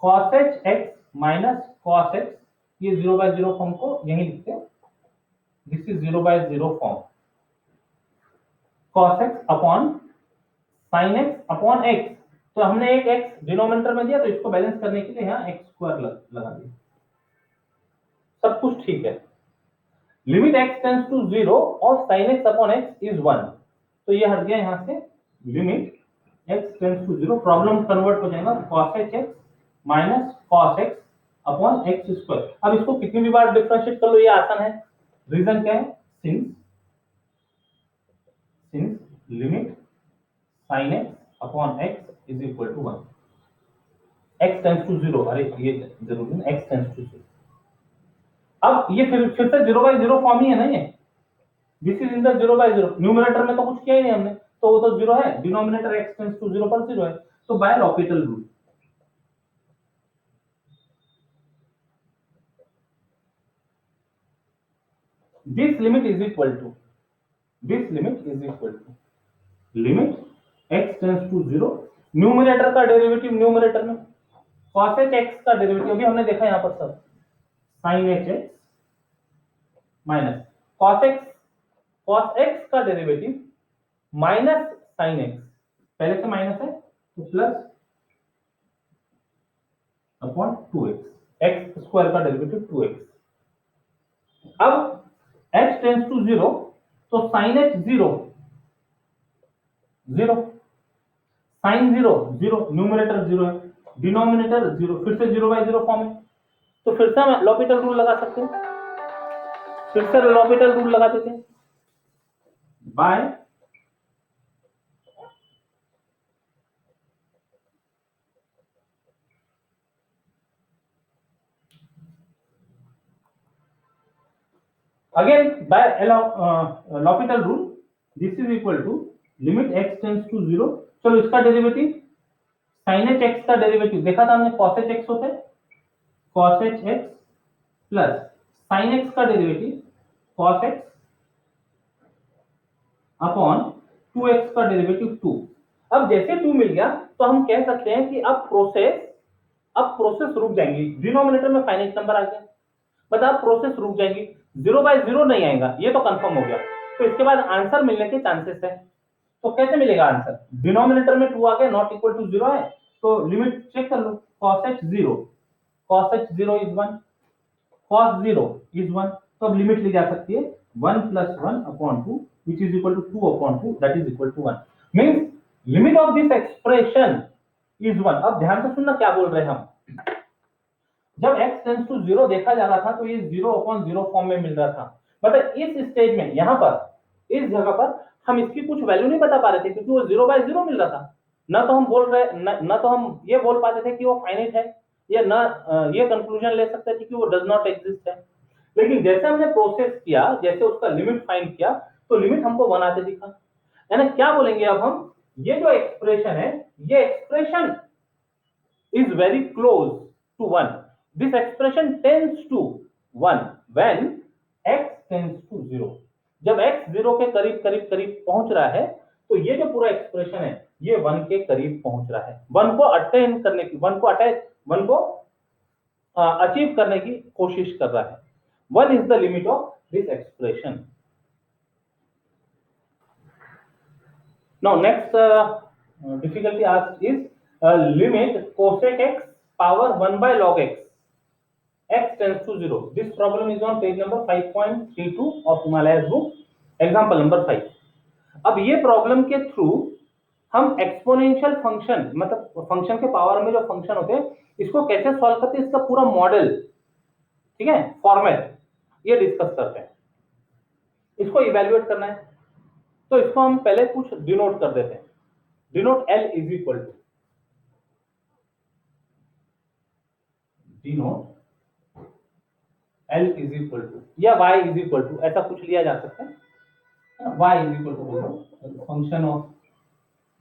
cos x minus cos x, ये 0/0 फॉर्म को यहीं लिखते हैं, this is 0/0 form, cos x upon sin x upon x, तो हमने एक x डिनोमिनेटर में दिया तो इसको बैलेंस करने के लिए यहाँ x स्क्वायर लगा दिया, सब कुछ ठीक है। लिमिट x टेंड्स टू 0 और sin x upon x is 1, तो ये हट गया यहाँ से, limit x tends to 0, problem convert हो जाएगा cos x minus cos x upon x square. अब इसको कितनी भी बार डिफरेंशिएट कर लो ये आसान है, रीजन क्या है, since limit sin x upon x is equal to 1, x tends to 0, अरे ये जरूरी है x टेंड्स टू 0। अब ये फिर से 0/0 फॉर्म ही है ना, ये this is in the 0/0, numerator में तो कुछ किया ही नहीं हमने, तो वो तो 0 है, डिनोमिनेटर x टेंड्स टू 0 पर 0 है, तो by L'Hopital rule this limit is equal to limit x tends to 0, numerator का डेरिवेटिव न्यूमरेटर में, cos x का डेरिवेटिव अभी हमने देखा यहाँ पर सब, sin x minus cos x का डेरिवेटिव माइनस sin x, पहले से माइनस है तो plus upon 2x, x square का डेरिवेटिव 2x। अब x टेंड्स टू 0 तो sin x 0 0, sin 0 0, न्यूमरेटर 0 है, डिनोमिनेटर 0, फिर से 0/0 फॉर्म है, तो फिर से हम लॉपिटल रूल लगा सकते हैं, फिर से लॉपिटल रूल लगा देते हैं bye again by l'Hopital rule, this is equal to limit x tends to 0, चलो इसका डेरिवेटिव sin x का डेरिवेटिव देखा था हमने, cos x होता है cos x plus sin x का derivative cos x upon 2x का डेरिवेटिव 2। अब जैसे 2 मिल गया तो हम कह सकते हैं कि अब प्रोसेस रुक जाएंगी, डिनोमिनेटर में फाइनाइट नंबर आ गया, मतलब प्रोसेस रुक जाएंगी, 0/0 नहीं आएगा, ये तो कंफर्म हो गया, तो इसके बाद आंसर मिलने के चांसेस है। तो कैसे मिलेगा आंसर, डिनोमिनेटर में 2 आ गया, नॉट इक्वल टू 0 है, तो लिमिट चेक कर लो, cos x 0 is 1, cos 0 is 1, तो अब लिमिट ली जा सकती है 1 + 1 upon 2 which is equal to 2 upon 2, that is equal to 1. Means limit of this expression is 1. अब ध्यान से सुनना क्या बोल रहे हैं हम। जब x टेंड्स टू 0 देखा जा रहा था तो ये 0 अपॉन 0 फॉर्म में मिल रहा था, मतलब इस स्टेज में यहाँ पर इस जगह पर हम इसकी कुछ वैल्यू नहीं बता पा रहे थे क्योंकि वो 0/0 मिल रहा था। ना तो हम बोल रहे न तो हम ये बोल पाते थे कि वो फाइनाइट है, या ना ये कंक्लूजन ले सकते थे कि वो डज नॉट एग्जिस्ट है। लेकिन जैसे हमने प्रोसेस किया, जैसे उसका लिमिट फाइंड किया, तो लिमिट हमको 1 आते दिखा। यानी क्या बोलेंगे अब हम, ये जो एक्सप्रेशन है, ये expression is very close to 1. This expression tends to 1 when x tends to 0. जब x 0 के करीब करीब करीब पहुंच रहा है तो ये जो पूरा एक्सप्रेशन है ये 1 के करीब पहुंच रहा है। 1 को अटेन करने की 1 को अचीव करने की कोशिश कर रहा है। 1 is the limit of this expression. Now next difficulty asked is limit cosec x power 1 by log x, x tends to 0. This problem is on page number 5.32 of Himalayas book, example number 5. अब ये problem के through हम exponential function, मतलब function के power में जो function होते हैं, इसको कैसे सॉल्व करते हैं, इसका पूरा मॉडल, ठीक है, फॉर्मेट, ये डिस्कस करते हैं। इसको इवेल्युएट करना है तो इसको हम पहले कुछ डिनोट कर देते हैं। Denote L is equal to denote L is equal to या y इज इक्वल टू, ऐसा कुछ लिया जा सकता है। y is equal to function of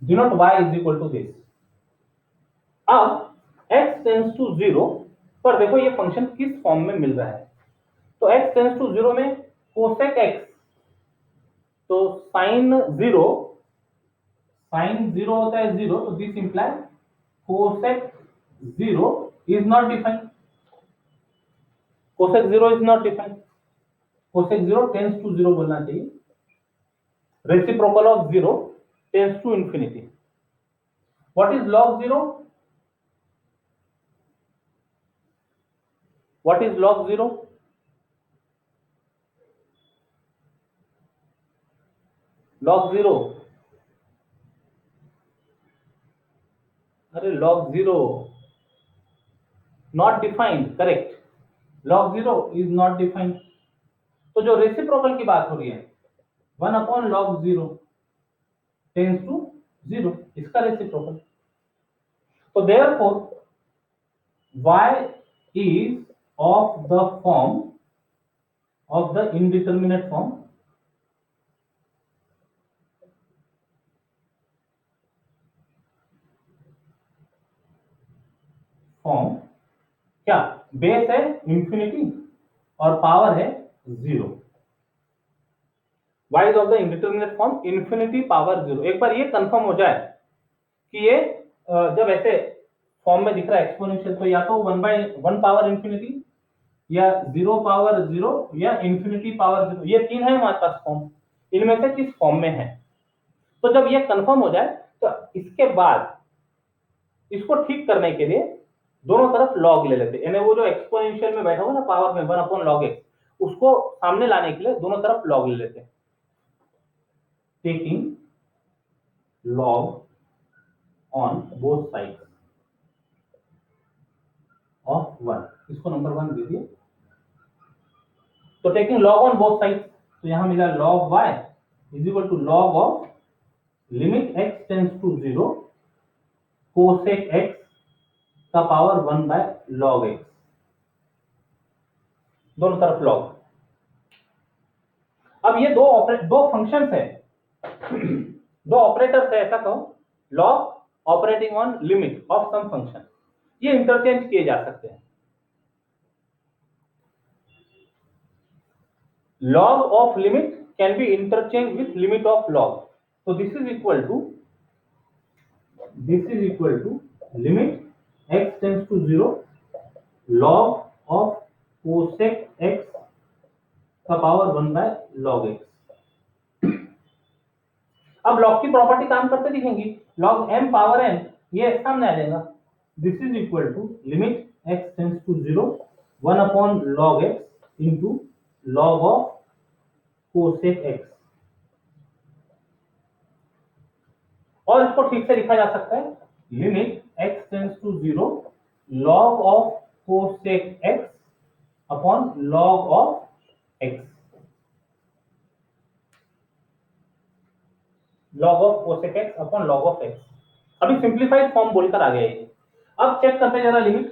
denote y is equal to this. अब x टेंड्स टू 0 पर देखो ये फंक्शन किस फॉर्म में मिल रहा है। तो x टेंड्स टू 0 में कोसेक x, तो साइन 0 होता है 0, तो this imply cosec 0 is not defined. Cosec 0 is not defined. Cosec 0 tends to 0 बोलना चाहिए। Reciprocal of 0 tends to infinity. What is log 0? What is log 0? Log 0, अरे log 0 not defined, correct. log 0 is not defined. तो जो reciprocal की बात हो रही है 1 upon log 0 tends to 0, इसका रेसिप्रोकल। तो therefore y is of the form of the indeterminate form क्या, बेस है इंफिनिटी और पावर है 0। y is of the indeterminate form infinity power 0। एक बार ये कंफर्म हो जाए कि ये जब ऐसे फॉर्म में दिख रहा है एक्सपोनेंशियल, तो या तो 1/1 पावर इंफिनिटी या 0 पावर 0 या इंफिनिटी पावर 0, ये तीन है हमारे पास फॉर्म। इनमें से किस फॉर्म में है? तो जब ये कंफर्म हो जाए तो इसके बाद इसको ठीक करने के लिए दोनों तरफ लॉग ले लेते हैं। यानी वो जो एक्सपोनेंशियल में बैठा हुआ ना पावर में 1 अपॉन log x, उसको सामने लाने के लिए दोनों तरफ लॉग ले लेते हैं। Taking log on both sides of 1, इसको नंबर 1 दीजिए। तो taking log on both sides, तो यहां मिला log y is equal to log of limit x tends to 0 cosec x का पावर 1/log x, दोनों तरफ लॉग। अब ये दो फंक्शंस है, दो ऑपरेटर्स है, ऐसा कहो, log operating on limit of some function, ये इंटरचेंज किए जा सकते हैं। log of limit can be interchanged with limit of log, so this is equal to limit x tends to 0 log of cosec x का power 1/log x। अब log की property काम करते दिखेंगी, log m पावर n, ये सामने आ जाएगा। This is equal to limit x tends to 0 1 upon log x into log of cosec x। और इसको ठीक से लिखा जा सकता है limit x tends to 0 log of cosec x upon log of x, log of cosec x upon log of x। अभी simplified form बोलकर आ गया ये। अब चेक करते हैं जरा limit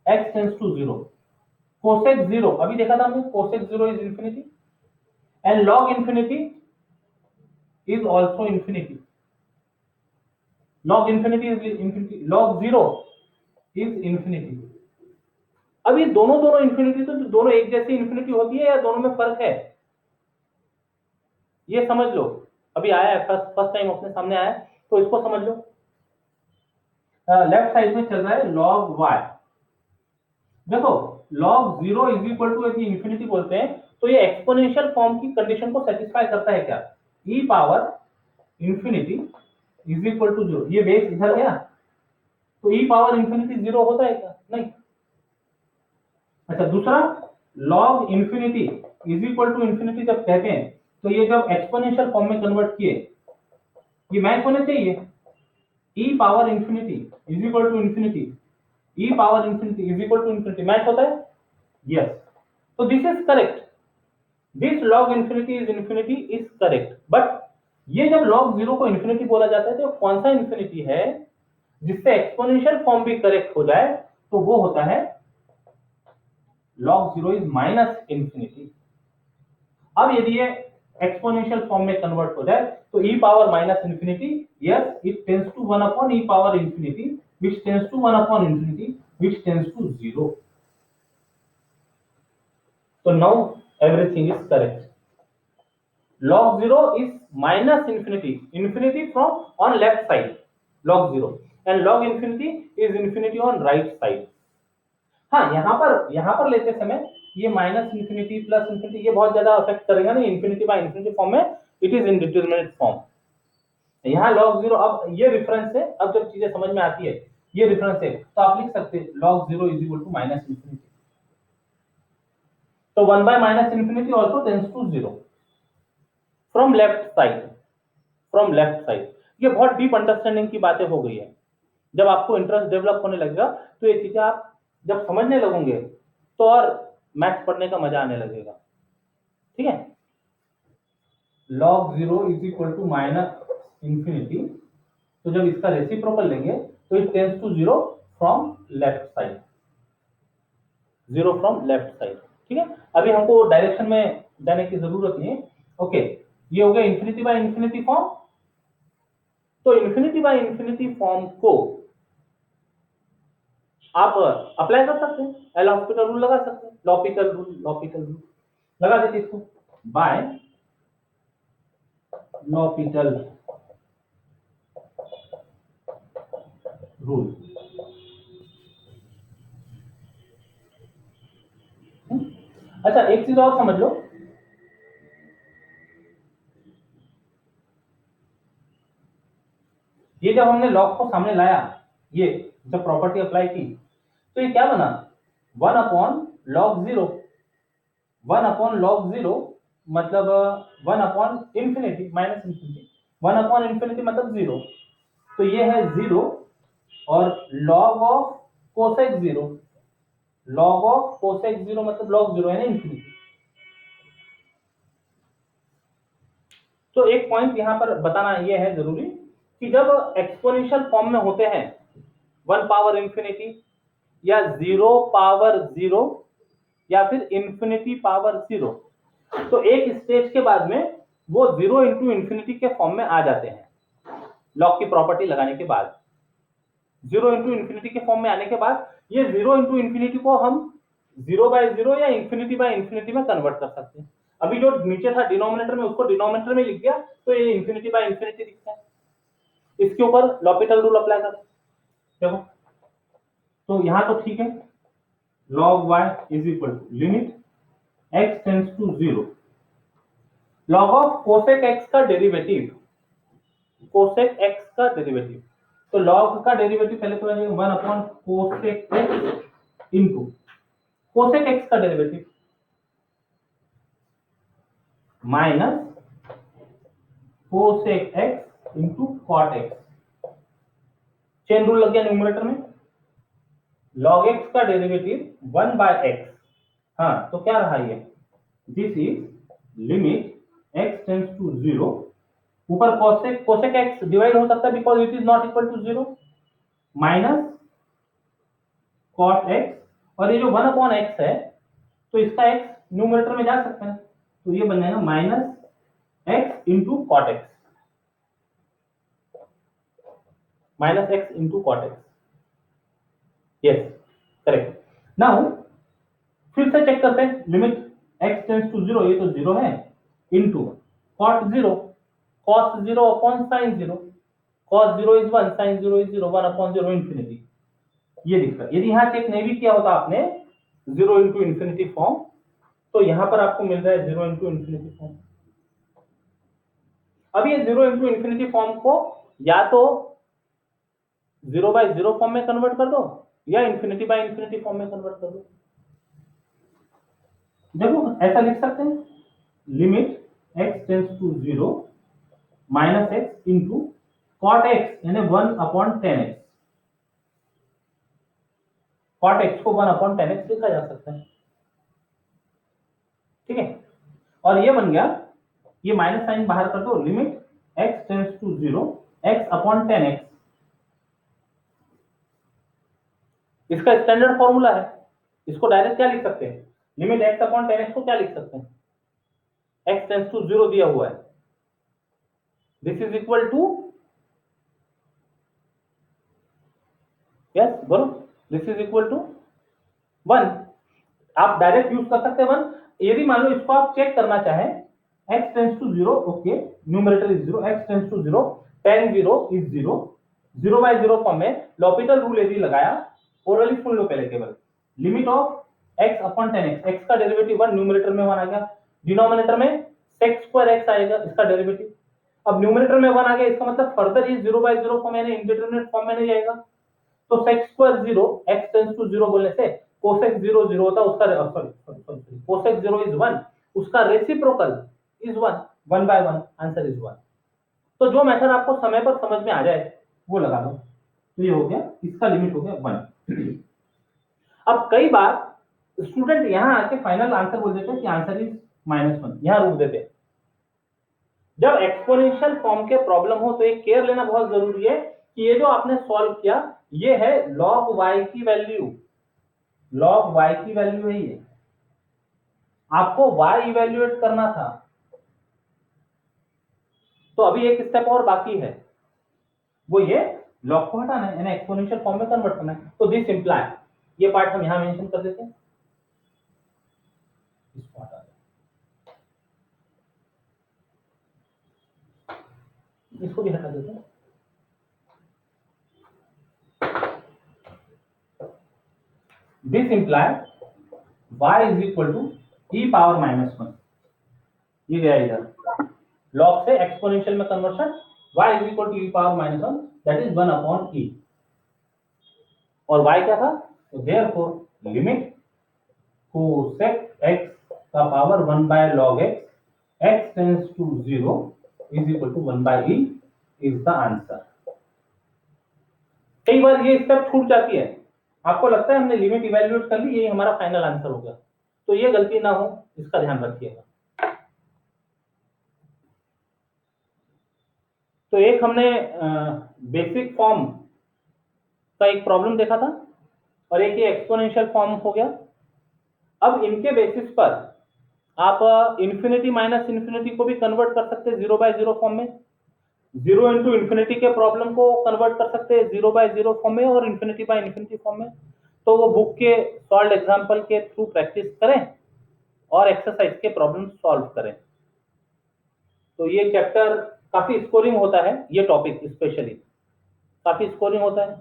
x tends to 0 cosec 0, अभी देखा था हमने cosec 0 is infinity and log infinity is also infinity, log infinity is infinity, log 0 is infinity. अब ये दोनों दोनों इंफिनिटी, तो दोनों एक जैसी इंफिनिटी होती है या दोनों में फर्क है, ये समझ लो। अभी आया है फर्स्ट टाइम अपने सामने आया है, तो इसको समझ लो। लेफ्ट साइड में चल रहा है log y, देखो log 0 इज इक्वल टू यदि इंफिनिटी बोलते हैं तो ये एक्सपोनेंशियल फॉर्म की कंडीशन को सेटिस्फाई करता है क्या, e power infinity is equal to 0, ये बेस इधर गया तो e पावर इंफिनिटी 0 होता है क्या, नहीं। अच्छा दूसरा log infinity is equal to infinity जब कहते हैं तो ये जब एक्सपोनेंशियल फॉर्म में कन्वर्ट किए ये मैच होने चाहिए, e power infinity is equal to infinity, e power infinity is equal to infinity, match होता है, यस। तो this is correct, this log infinity is infinity is correct. But ये जब log 0 को इंफिनिटी बोला जाता है तो कौन सा इंफिनिटी है जिससे एक्सपोनेंशियल फॉर्म भी करेक्ट हो जाए, तो वो होता है log 0 इज माइनस इंफिनिटी। अब यदि ये एक्सपोनेंशियल फॉर्म में कन्वर्ट हो जाए तो e power minus infinity, yes it tends to 1 upon e power infinity which tends to 1 upon infinity which tends to 0। So now everything is correct. Log 0 is minus infinity, infinity from on left side, log 0, and log infinity is infinity on right side. हाँ यहाँ पर लेते समय ये minus infinity plus infinity ये बहुत ज्यादा affect करेगा नहीं, इंफिनिटी बाय इंफिनिटी फॉर्म में इट इज इंडिटरमिनेट फॉर्म। यहाँ log 0, अब ये रेफरेंस है, अब जब चीजें समझ में आती है ये रेफरेंस है तो आप लिख सकते हैं log 0 is equal to minus infinity, तो 1 by minus infinity also tends to 0 from left side, from left side. ये बहुत डीप अंडरस्टैंडिंग की बातें हो गई है, जब आपको इंटरेस्ट डेवलप होने लगेगा तो ये चीजें आप जब समझने लगोगे तो और मैथ्स पढ़ने का मजा आने लगेगा, ठीक है। log 0 is equal to minus infinity, तो जब इसका रेसिप्रोकल लेंगे तो it tends to 0 from left side, 0 from left side, ठीक है। अभी हमको डायरेक्शन में जाने की जरूरत नहीं है, ओके। ये हो गया इंफिनिटी बाय इंफिनिटी फॉर्म, तो इंफिनिटी बाय इंफिनिटी फॉर्म को आप अप्लाई कर सकते हैं, एल हॉस्पिटल रूल लगा सकते हैं, लॉपिटल रूल लगा देते इसको, बाय लॉपिटल रूल। अच्छा एक चीज और समझ लो, ये जब हमने लॉग को सामने लाया, ये जब प्रॉपर्टी अप्लाई की तो ये क्या बना, 1 अपॉन लॉग 0, 1 अपॉन लॉग 0 मतलब 1 upon infinity minus infinity, 1 upon infinity मतलब 0, तो ये है 0 और log of cosec 0, log of cosec 0 मतलब log 0 है ना इंफिनिटी। तो एक पॉइंट यहां पर बताना ये है जरूरी कि जब एक्सपोनेंशियल फॉर्म में होते हैं 1 पावर इंफिनिटी या 0 पावर 0 या फिर इंफिनिटी पावर 0, तो एक स्टेज के बाद में वो 0 इंटू इंफिनिटी के फॉर्म में आ जाते हैं लॉग की प्रॉपर्टी लगाने के बाद। 0 इंटू इंफिनिटी के फॉर्म में आने के बाद ये 0 इंटू इंफिनिटी को हम 0 बाय 0 या इंफिनिटी बाय इंफिनिटी में कन्वर्ट कर सकते हैं। अभी जो नीचे था डिनोमिनेटर में उसको डिनोमिनेटर में लिख दिया तो ये इंफिनिटी बाय इंफिनिटी दिखता है, इसके ऊपर लॉपिटल रूल अप्लाई कर देखो, तो यहां तो ठीक है, log y is equal to limit x tends to 0 log of cosec x का डेरिवेटिव, कोसेक x का डेरिवेटिव, तो log का डेरिवेटिव पहले तो 1 upon cosec x into cosec x का derivative minus cosec x into cot x, chain rule लग गया numerator में। log x का डेरिवेटिव 1 by x, हाँ तो क्या रहा ये, this is limit x tends to 0, ऊपर कोसेक x डिवाइड हो सकता है because it is not equal to 0, minus cot x, और ये जो 1 अपॉन x है तो इसका x न्यूमरेटर में जा सकता है, तो ये बन जाएगा minus x into cot x, minus x into cot x, yes correct. Now फिर से चेक करते हैं, लिमिट x टेंड्स टू 0, ये तो 0 है, into cot 0, cos 0 upon sin 0, cos 0 is 1, sin 0 is 0, 1 upon 0 infinity, ये दिख रहा है। यदि यहाँ चेक नहीं भी किया होता आपने 0 इंटू इंफिनिटी फॉर्म, तो यहां पर आपको मिल रहा है 0 इंटू इंफिनिटी फॉर्म। अब ये 0 इंटू इंफिनिटी फॉर्म को या तो 0 बाय 0 फॉर्म में कन्वर्ट कर दो या इंफिनिटी बाय इंफिनिटी फॉर्म में कन्वर्ट कर दो। देखो ऐसा लिख सकते हैं, limit x tends to 0 minus x into cot x यानी 1 अपॉन 10x, कॉट x को 1 अपॉन 10x लिखा जा सकता है, ठीक है। और ये बन गया, ये माइनस साइन बाहर कर दो, limit x tends to 0 x upon 10x, इसका स्टैंडर्ड फॉर्मूला है, इसको डायरेक्ट क्या लिख सकते हैं, लिमिट x अपॉन 10x को क्या लिख सकते हैं, x टेंड्स टू 0 दिया हुआ है, this is equal to, yes बोलो, दिस इज इक्वल टू 1, आप डायरेक्ट यूज कर सकते हैं 1। यदि मान लो इसको आप चेक करना चाहें, x tends to 0, okay numerator is 0, x tends to 0, tan 0 is 0, 0 by 0 form में लॉपिटल रूल यदि लगाया, ओरली सुन लो पहले केवल, limit of x upon 10x, x का डेरिवेटिव 1, न्यूमरेटर में 1 आ गया, डिनोमिनेटर में sec स्क्वायर x आएगा इसका डेरिवेटिव, अब न्यूमरेटर में 1 आ गया, इसका मतलब फर्दर ये 0 बाय 0 फॉर्म यानी इंडिटरमिनेट फॉर्म में नहीं जाएगा, तो sec square 0 x tends to 0 बोलने से cosec 0 0 होता, उसका सॉरी cosec 0 इज 1, उसका reciprocal is 1, 1 by 1, answer is 1। तो जो मेथड आपको समय पर समझ में आ जाए वो लगा लो, तो ये हो गया, इसका लिमिट हो गया 1। अब कई बार स्टूडेंट यहां आके फाइनल आंसर बोल देते हैं कि आंसर इज -1, यहां रुक देते हैं। जब एक्सपोनेंशियल फॉर्म के प्रॉब्लम हो तो एक केयर लेना बहुत जरूरी है कि ये जो आपने सॉल्व किया ये है log y की वैल्यू, log y की वैल्यू है ये, आपको y इवेल्युएट करना था, तो अभी एक स्टेप और बाकी है, वो ये log को हटाना है यानी एक्सपोनेंशियल फॉर्म में कन्वर्ट करना है, तो दिस इंप्लाई, ये पार्ट हम यहां मेंशन कर देते हैं, इसको हटा दें, इसको भी हटा देते हैं। This imply y is equal to e power -1, ये गया इधर log से एक्सपोनेंशियल में conversion, y is equal to e power -1 that is 1 upon e, और y क्या था, तो देयरफॉर लिमिट cosec x का power 1 by log x, x tends to 0 is equal to 1 by e is the answer. कई बार ये step छूट जाती है, आपको लगता है हमने लिमिट इवैल्यूएट कर ली, ये हमारा फाइनल आंसर हो गया, तो ये गलती ना हो इसका ध्यान रखिएगा। तो एक हमने बेसिक फॉर्म का एक प्रॉब्लम देखा था और एक ये एक्सपोनेंशियल फॉर्म हो गया। अब इनके बेसिस पर आप इंफिनिटी माइनस इंफिनिटी को भी कन्वर्ट कर सकते हैं 0 बाय 0 फॉर्म में, 0 इंटू इंफिनिटी के प्रॉब्लम को कन्वर्ट कर सकते हैं 0 बाय 0 फॉर्म में और इंफिनिटी बाय इंफिनिटी फॉर्म में। तो वो बुक के सॉल्व एग्जांपल के थ्रू प्रैक्टिस करें और एक्सरसाइज के प्रॉब्लम सॉल्व करें। तो ये चैप्टर काफी स्कोरिंग होता है, ये टॉपिक स्पेशली काफी स्कोरिंग होता है।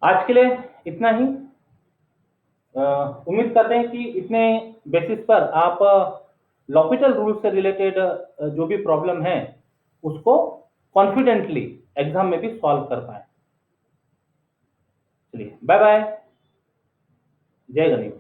आज के लिए इतना ही, उम्मीद करते हैं कि इतने बेसिस पर आप लॉपिटल रूल से रिलेटेड जो भी प्रॉब्लम है उसको कॉन्फिडेंटली एग्जाम में भी सॉल्व कर पाए। चलिए बाय बाय, जय गणेश।